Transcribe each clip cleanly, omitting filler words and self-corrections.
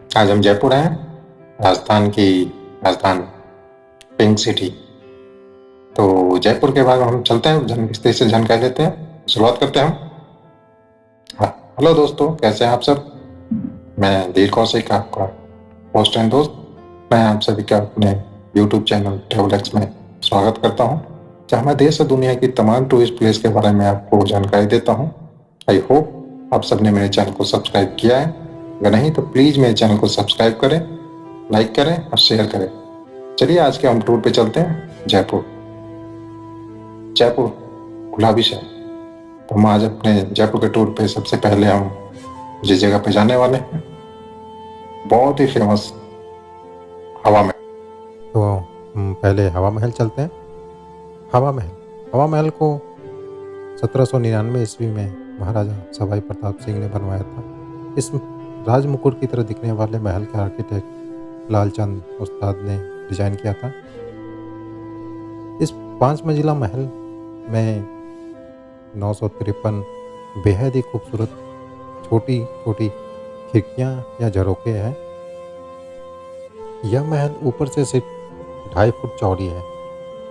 आज हम जयपुर हैं, राजस्थान की राजधानी पिंक सिटी। तो जयपुर के बारे में हम चलते हैं, विस्तार से जानकारी लेते हैं। शुरुआत करते हैं हम। हाँ, हेलो दोस्तों, कैसे हैं आप सब? मैं धीर कौशिक, आपका होस्ट एंड दोस्त। मैं आप सभी का अपने यूट्यूब चैनल ट्रैवल एक्स में स्वागत करता हूं, जहां मैं देश और दुनिया की तमाम टूरिस्ट प्लेस के बारे में आपको जानकारी देता हूं। आई होप आप सबने मेरे चैनल को सब्सक्राइब किया है। अगर नहीं तो प्लीज़ मेरे चैनल को सब्सक्राइब करें, लाइक करें और शेयर करें। चलिए आज के हम टूर पे चलते हैं। जयपुर गुलाबी शहर। तो हम आज अपने जयपुर के टूर पे सबसे पहले हम जिस जगह पे जाने वाले हैं, बहुत ही फेमस हवा महल। तो हम पहले हवा महल चलते हैं। हवा महल को 1799 ईस्वी में महाराजा सवाई प्रताप सिंह ने बनवाया था। इस राजमुकुट की तरह दिखने वाले महल के आर्किटेक्ट लालचंद उस्ताद ने डिजाइन किया था। इस 5 मंजिला महल में 953 बेहद ही खूबसूरत छोटी छोटी खिड़कियां या झरोखे हैं। यह महल ऊपर से सिर्फ 2.5 फुट चौड़ी है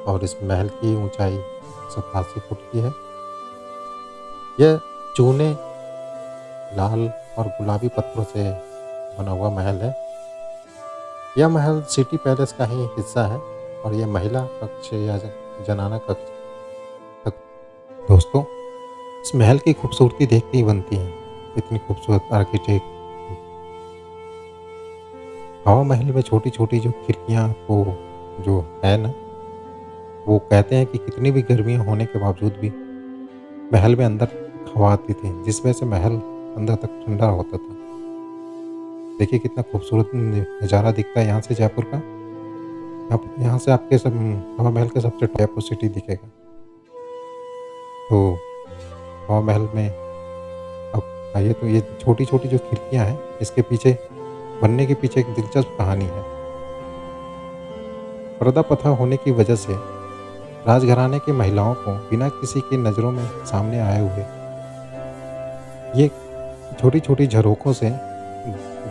और इस महल की ऊंचाई 87 फुट की है। यह चूने, लाल और गुलाबी पत्थरों से बना हुआ महल है। यह महल सिटी पैलेस का ही हिस्सा है और यह महिला कक्ष या जनाना कक्ष तक। दोस्तों, इस महल की खूबसूरती देखते ही बनती है। इतनी खूबसूरत आर्किटेक्ट। हवा महल में छोटी छोटी जो खिड़कियाँ को जो है ना, वो कहते हैं कि कितनी भी गर्मियाँ होने के बावजूद भी महल में अंदर हवा आती थी, जिस वजह से महल अंदर तक ठंडा होता था। देखिए कितना खूबसूरत नज़ारा दिखता है यहाँ से जयपुर का। यहाँ से आपके सब हवा महल के सबसे जयपुर सिटी दिखेगा। तो हवा महल में अब आइए, तो ये छोटी छोटी जो खिड़कियाँ हैं, इसके पीछे बनने के पीछे एक दिलचस्प कहानी है। पर्दा प्रथा होने की वजह से राजघराने की महिलाओं को बिना किसी की नज़रों में सामने आए हुए ये छोटी छोटी झरोखों से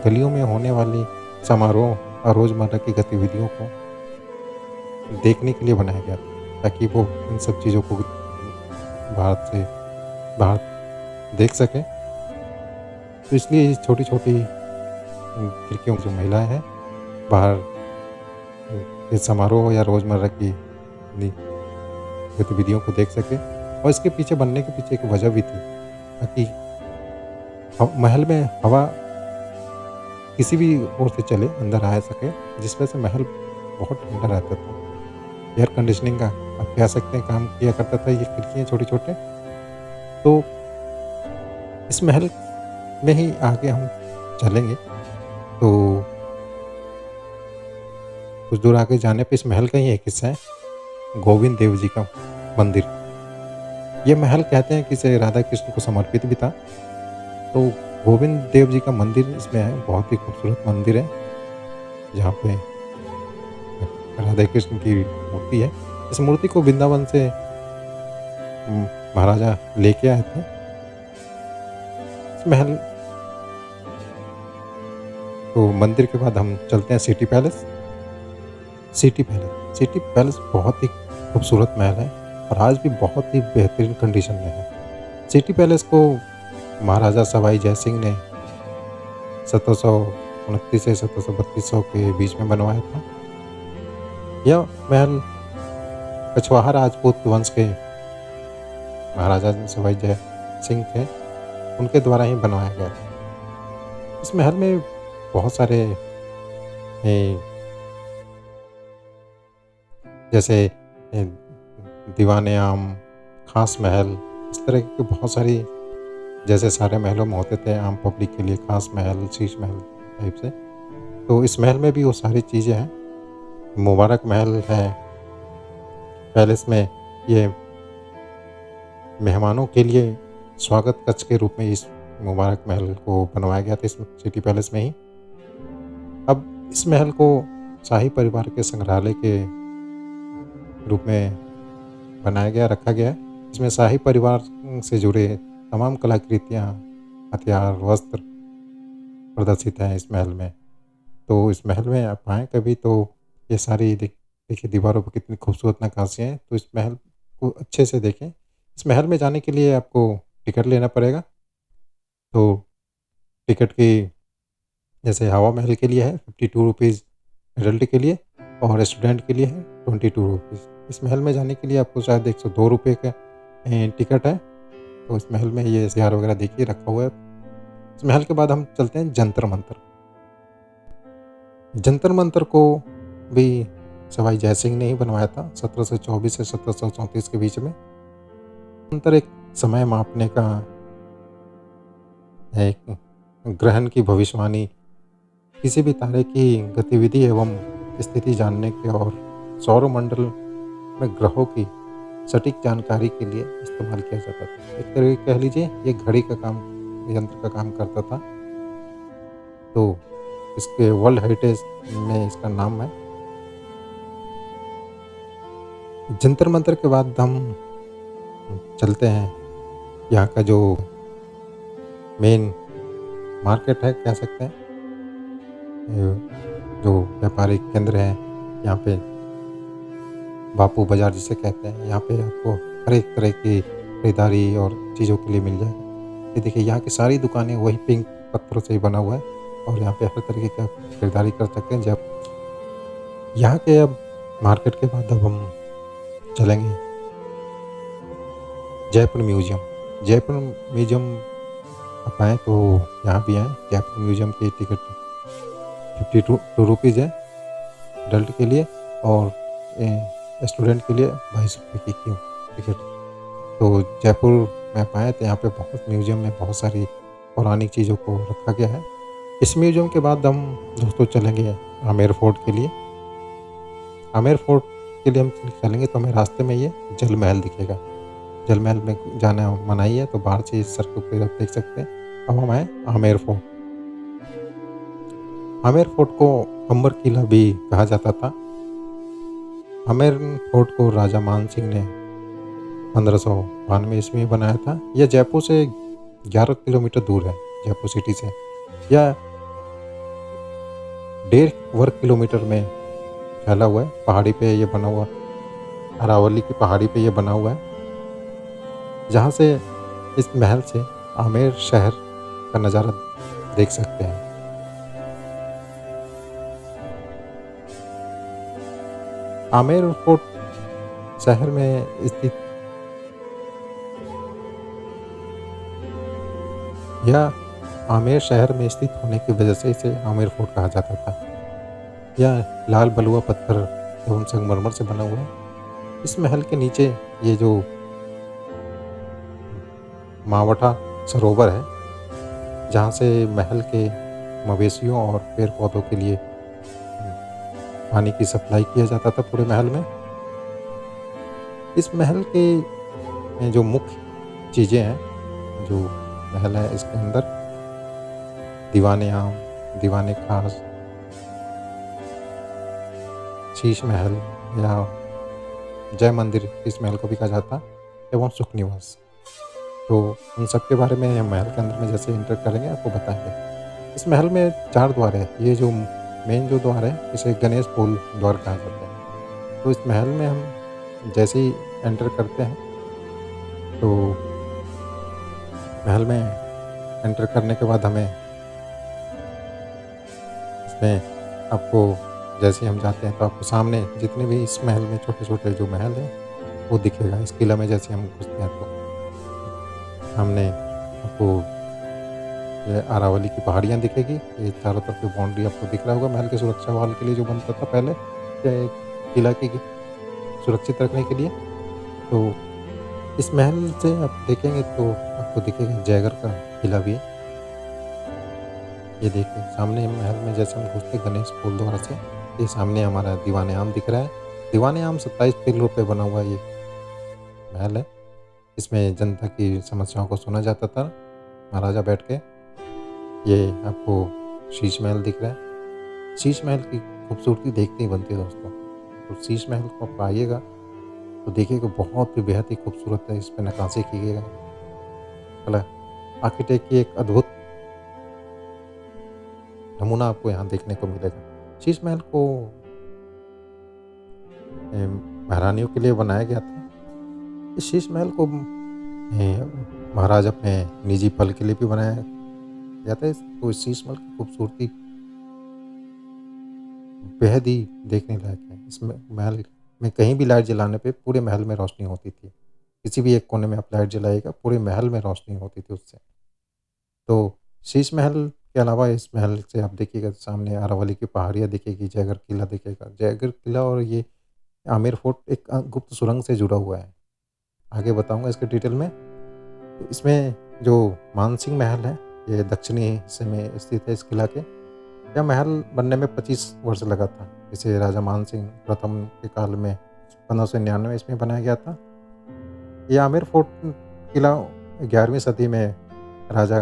गलियों में होने वाली समारोह और रोज़मर्रा की गतिविधियों को देखने के लिए बनाया गया था, ताकि वो इन सब चीज़ों को बाहर देख सकें। तो इसलिए इस छोटी छोटी खिड़कियों जो महिलाएं हैं बाहर इस समारोह या रोज़मर्रा की गतिविधियों को देख सके। और इसके पीछे बनने के पीछे एक वजह भी थी, ताकि महल में हवा किसी भी ओर से चले अंदर आ सके, जिस वजह से महल बहुत ठंडा रहता था। एयर कंडीशनिंग का आप कह सकते हैं काम किया करता था ये खिड़कियाँ छोटे छोटे। तो इस महल में ही आगे हम चलेंगे। तो कुछ दूर आगे जाने पे इस महल का ही एक हिस्सा है गोविंद देव जी का मंदिर। ये महल कहते हैं कि इसे राधा कृष्ण को समर्पित भी था। तो गोविंद देव जी का मंदिर इसमें है, बहुत ही खूबसूरत मंदिर है, जहाँ पे राधा कृष्ण की मूर्ति है। इस मूर्ति को वृंदावन से महाराजा लेके आए थे। इस महल तो मंदिर के बाद हम चलते हैं सिटी पैलेस। सिटी पैलेस बहुत ही खूबसूरत महल है और आज भी बहुत ही बेहतरीन कंडीशन में है। सिटी पैलेस को महाराजा सवाई जय सिंह ने 1729 से 1732 के बीच में बनवाया था। यह महल कछवाहा राजपूत वंश के महाराजा सवाई जय सिंह थे, उनके द्वारा ही बनवाया गया था। इस महल में बहुत सारे जैसे दीवाने आम, खास महल, इस तरह की बहुत सारी, जैसे सारे महलों में होते थे आम पब्लिक के लिए खास महल, शीश महल टाइप से। तो इस महल में भी वो सारी चीज़ें हैं। मुबारक महल है। पैलेस में ये मेहमानों के लिए स्वागत कक्ष के रूप में इस मुबारक महल को बनवाया गया था, इस सिटी पैलेस में ही। अब इस महल को शाही परिवार के संग्रहालय के रूप में बनाया गया, रखा गया है। इसमें शाही परिवार से जुड़े तमाम कलाकृतियाँ, हथियार, वस्त्र प्रदर्शित हैं इस महल में। तो इस महल में आप आएँ कभी तो ये सारी देखिए दीवारों पे कितनी खूबसूरत नक्काशियाँ हैं, तो इस महल को अच्छे से देखें। इस महल में जाने के लिए आपको टिकट लेना पड़ेगा, तो टिकट की जैसे हवा महल के लिए है ₹52 एडल्ट के लिए और स्टूडेंट के लिए है ₹22। इस महल में जाने के लिए आपको शायद ₹102 का टिकट है, तो इस महल में ये सियार वगैरह देखिए रखा हुआ है। इस महल के बाद हम चलते हैं जंतर मंतर। जंतर मंतर को भी सवाई जय सिंह ने ही बनवाया था 1724 से 1734 के बीच में। मंतर एक समय मापने का एक ग्रहण की भविष्यवाणी, किसी भी तारे की गतिविधि एवं स्थिति जानने के और सौरमंडल में ग्रहों की सटीक जानकारी के लिए इस्तेमाल किया जाता था। एक तरह कह लीजिए ये घड़ी का काम, यंत्र का काम करता था। तो इसके वर्ल्ड हेरिटेज में इसका नाम है। जंतर मंतर के बाद हम चलते हैं यहाँ का जो मेन मार्केट है कह सकते हैं, जो व्यापारिक केंद्र है यहाँ पे बापू बाज़ार जिसे कहते हैं। यहाँ पे आपको हर एक तरह की खरीदारी और चीज़ों के लिए मिल जाएगा। ये देखिए यहाँ की सारी दुकानें वही पिंक पत्थरों से ही बना हुआ है और यहाँ पे हर तरीके की आप खरीदारी कर सकते हैं। जब यहाँ के अब मार्केट के बाद अब हम चलेंगे जयपुर म्यूज़ियम। जयपुर म्यूज़ियम आप आएँ तो यहाँ भी आएँ। जयपुर म्यूज़ियम की टिकट ₹52 है एडल्ट के लिए और स्टूडेंट के लिए ₹22 की टिकट। तो जयपुर में आप आएँ तो यहाँ पे बहुत म्यूज़ियम में बहुत सारी पौराणिक चीज़ों को रखा गया है। इस म्यूज़ियम के बाद हम दोस्तों चलेंगे आमेर फोर्ट के लिए। आमेर फोर्ट के लिए हम चलेंगे तो हमें रास्ते में ये जल महल दिखेगा। जल महल में जाना मनाही है, तो बाहर से इस सड़कों पे आप देख सकते हैं। अब हम आए आमेर फोर्ट। आमेर फोर्ट को अंबर किला भी कहा जाता था। आमेर फोर्ट को राजा मान सिंह ने 1592 ईस्वी में बनाया था। यह जयपुर से 11 किलोमीटर दूर है, जयपुर सिटी से। यह 1.5 वर्ग किलोमीटर में फैला हुआ है। पहाड़ी पे ये बना हुआ, अरावली की पहाड़ी पे ये बना हुआ है, जहाँ से इस महल से आमेर शहर का नज़ारा देख सकते हैं। आमेर फोर्ट शहर में स्थित आमेर शहर में स्थित होने की वजह से इसे आमेर फोर्ट कहा जाता था। यह लाल बलुआ पत्थर एवं संगमरमर से बना हुआ है। इस महल के नीचे ये जो मावठा सरोवर है, जहाँ से महल के मवेशियों और पेड़ पौधों के लिए पानी की सप्लाई किया जाता था पूरे महल में। इस महल के जो मुख्य चीज़ें हैं, जो महल है इसके अंदर दीवाने आम, दीवाने खास, शीश महल या जय मंदिर इस महल को भी कहा जाता, एवं सुख निवास। तो उन सब के बारे में महल के अंदर में जैसे एंटर करेंगे आपको बताएंगे। इस महल में 4 द्वार है। ये जो मेन जो द्वार है इसे गणेश पोल द्वार कहा जाता है। तो इस महल में हम जैसे ही एंटर करते हैं तो महल में एंटर करने के बाद हमें इसमें आपको जैसे ही हम जाते हैं तो आपको सामने जितने भी इस महल में छोटे छोटे जो महल हैं वो दिखेगा। इस किला में जैसे हम घुसते हैं तो सामने आपको ये अरावली की पहाड़ियाँ दिखेगी। ये चारों तरफ की बाउंड्री आपको दिख रहा होगा। महल के सुरक्षा वाल के लिए जो बनता था पहले, किला की सुरक्षित रखने के लिए। तो इस महल से आप देखेंगे तो आपको दिखेगा जयगढ़ का किला भी है। ये देखिए सामने महल में जैसे हम घुसते गणेश पोल द्वारा से, ये सामने हमारा दीवाने आम दिख रहा है। दीवाने आम 27 पिलरों पे बना हुआ ये महल है। इसमें जनता की समस्याओं को सुना जाता था महाराजा बैठ के। ये आपको शीश महल दिख रहा है। शीश महल की खूबसूरती देखते ही बनती है दोस्तों। तो शीश महल को आप आइएगा तो देखिएगा बहुत ही बेहद ही खूबसूरत है। इस पर नक्काशी की गई है। कला आर्किटेक्ट की एक अद्भुत नमूना आपको यहाँ देखने को मिलेगा। शीश महल को महारानियों के लिए बनाया गया था। इस शीश महल को महाराज अपने निजी पल के लिए भी बनाया गया था। तो इस शीश महल की खूबसूरती बेहद ही देखने लायक है। इसमें महल में कहीं भी लाइट जलाने पे पूरे महल में रोशनी होती थी। किसी भी एक कोने में आप लाइट जलाइएगा, पूरे महल में रोशनी होती थी उससे। तो शीश महल के अलावा इस महल से आप देखिएगा सामने अरावली की पहाड़ियाँ दिखेगी, जयगढ़ किला दिखेगा। जयगढ़ किला और ये आमेर फोर्ट एक गुप्त सुरंग से जुड़ा हुआ है। आगे बताऊँगा इसके डिटेल में। तो इसमें जो मानसिंह महल है, ये दक्षिणी हिस्से में स्थित है इस किला के। यह महल बनने में 25 वर्ष लगा था। इसे राजा मानसिंह प्रथम के काल में 1599 इसमें बनाया गया था। ये आमेर फोर्ट किला 11वीं सदी में राजा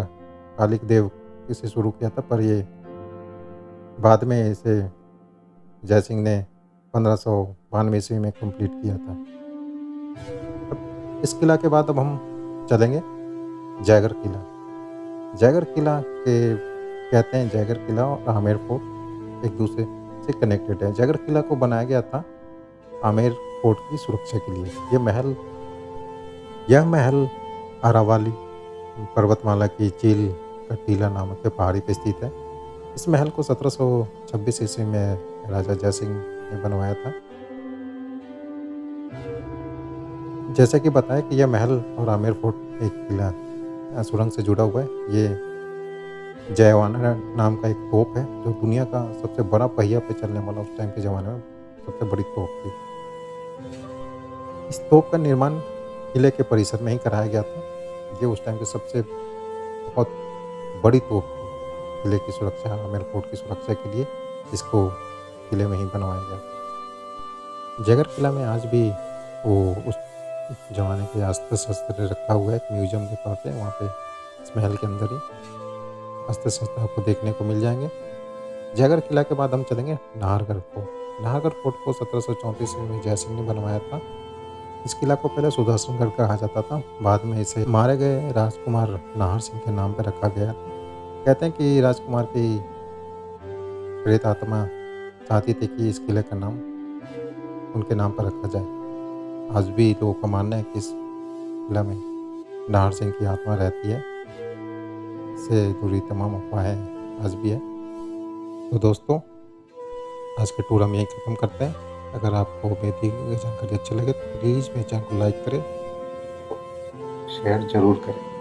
कालिक देव इसे शुरू किया था, पर ये बाद में इसे जयसिंह ने 1592 ईस्वी में कंप्लीट किया था। अब इस किला के बाद अब हम चलेंगे जयगढ़ किला। जयगढ़ किला के कहते हैं जयगढ़ किला और आमेर फोर्ट एक दूसरे से कनेक्टेड है। जयगढ़ किला को बनाया गया था आमेर फोर्ट की सुरक्षा के लिए। यह महल अरावली पर्वतमाला की चील का टीला नामक के पहाड़ी पर स्थित है। इस महल को 1726 ईस्वी में राजा जयसिंह ने बनवाया था। जैसा कि बताया कि यह महल और आमेर फोर्ट एक किला सुरंग से जुड़ा हुआ है। ये जयवाना नाम का एक तोप है जो दुनिया का सबसे बड़ा पहिया पे चलने वाला उस टाइम के ज़माने में सबसे बड़ी तोप थी। इस तोप का निर्माण किले के परिसर में ही कराया गया था। ये उस टाइम की सबसे बहुत बड़ी तोप थी किले की सुरक्षा, आमेर फोर्ट की सुरक्षा के लिए, इसको किले में ही बनवाया गया। जयगढ़ किला में आज भी वो उस ज़माने के अस्त्र शस्त्र रखा हुआ है एक म्यूजियम के तौर पे। वहाँ पे इस महल के अंदर ही अस्त्र शस्त्र आपको देखने को मिल जाएंगे। जयगढ़ किला के बाद हम चलेंगे नाहरगढ़ फोर्ट। नाहरगढ़ फोर्ट को 1734 में जयसिंह ने बनवाया था। इस किला को पहले सुदर्शनगढ़ कहा जाता था, बाद में इसे मारे गए राजकुमार नाहर सिंह के नाम पर रखा गया। कहते हैं कि राजकुमार की प्रेत आत्मा चाहती थी कि इस किले का नाम उनके नाम पर रखा जाए। आज भी लोगों का मानना है कि इस किला में नाहर सिंह की आत्मा रहती है। इससे जुड़ी तमाम अफवाहें आज भी है। तो दोस्तों, आज के टूर हम यहीं ख़त्म करते हैं। अगर आपको मेरी जानकारी अच्छी लगे तो प्लीज़ मेरे चैनल को लाइक करें। शेयर जरूर करें।